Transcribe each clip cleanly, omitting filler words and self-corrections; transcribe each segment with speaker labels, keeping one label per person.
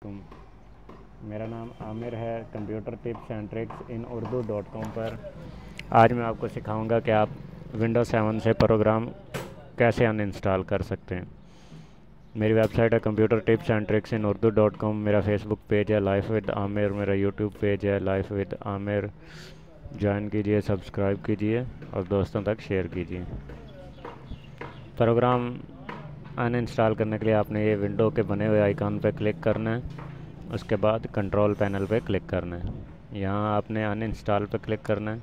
Speaker 1: तुम मेरा नाम आमिर है। Computer tips and tricks in Urdu .com पर आज मैं आपको सिखाऊंगा कि आप विंडोज़ 7 से प्रोग्राम कैसे अनइंस्टॉल कर सकते हैं। मेरी वेबसाइट है computer tips and tricks in Urdu .com। मेरा फेसबुक पेज है लाइफ विद आमिर। मेरा यूट्यूब पेज है लाइफ विद आमिर। ज्वाइन कीजिए, सब्सक्राइब कीजिए और दोस्तों तक शेयर कीजिए। प्रोग्राम अनइंस्टॉल करने के लिए आपने ये विंडो के बने हुए आइकॉन पर क्लिक करना है। उसके बाद कंट्रोल पैनल पे क्लिक करना है। यहाँ आपने अनइंस्टॉल पे क्लिक करना है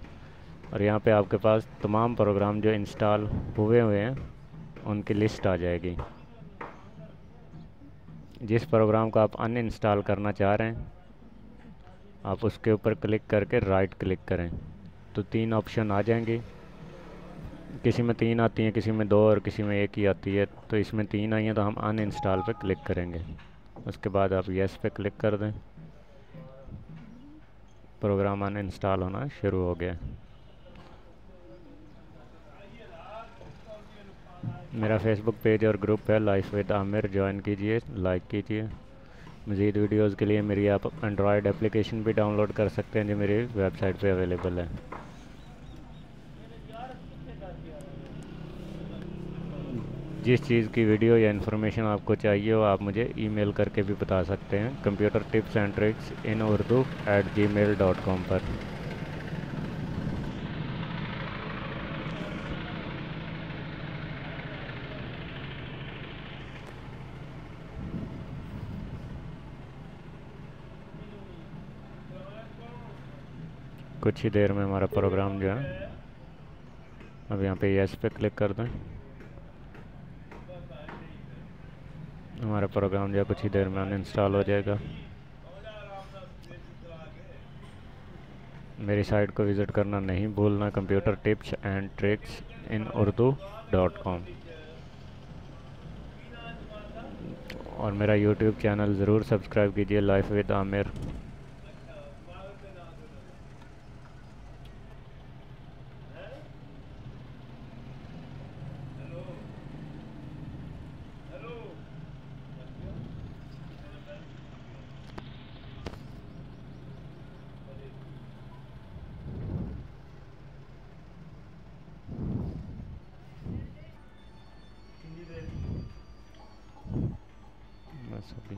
Speaker 1: और यहाँ पे आपके पास तमाम प्रोग्राम जो इंस्टॉल हुए हैं उनकी लिस्ट आ जाएगी। जिस प्रोग्राम को आप अनइंस्टॉल करना चाह रहे हैं आप उसके ऊपर क्लिक करके राइट क्लिक करें तो 3 ऑप्शन आ जाएंगी। किसी में 3 आती हैं, किसी में 2 और किसी में 1 ही आती है। तो इसमें 3 आई हैं तो हम अनइंस्टॉल पे क्लिक करेंगे। उसके बाद आप येस पे क्लिक कर दें। प्रोग्राम अनइंस्टॉल होना शुरू हो गया। मेरा फेसबुक पेज और ग्रुप है लाइफ विद आमिर। ज्वाइन कीजिए, लाइक कीजिए। मज़ीद वीडियोस के लिए मेरी आप एंड्रॉयड एप्लीकेशन भी डाउनलोड कर सकते हैं जो मेरी वेबसाइट पे अवेलेबल है। जिस चीज़ की वीडियो या इन्फॉर्मेशन आपको चाहिए हो आप मुझे ईमेल करके भी बता सकते हैं computer tips and tricks in Urdu @gmail.com पर। कुछ ही देर में हमारा प्रोग्राम जो है, अब यहाँ पे यस पे क्लिक कर दें। हमारा प्रोग्राम जो है कुछ ही देर में अनइंस्टॉल हो जाएगा। मेरी साइट को विज़िट करना नहीं भूलना, computer tips and tricks in Urdu .com। और मेरा यूट्यूब चैनल ज़रूर सब्सक्राइब कीजिए लाइफ विद आमिर। बस अभी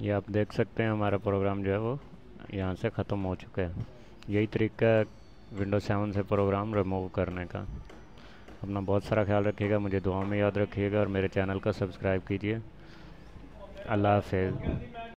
Speaker 1: ये आप देख सकते हैं हमारा प्रोग्राम जो है वो यहाँ से ख़त्म हो चुका है। यही तरीका है विंडोज़ 7 से प्रोग्राम रिमूव करने का। अपना बहुत सारा ख्याल रखिएगा, मुझे दुआ में याद रखिएगा और मेरे चैनल को सब्सक्राइब कीजिए। अल्लाह हाफ़िज़।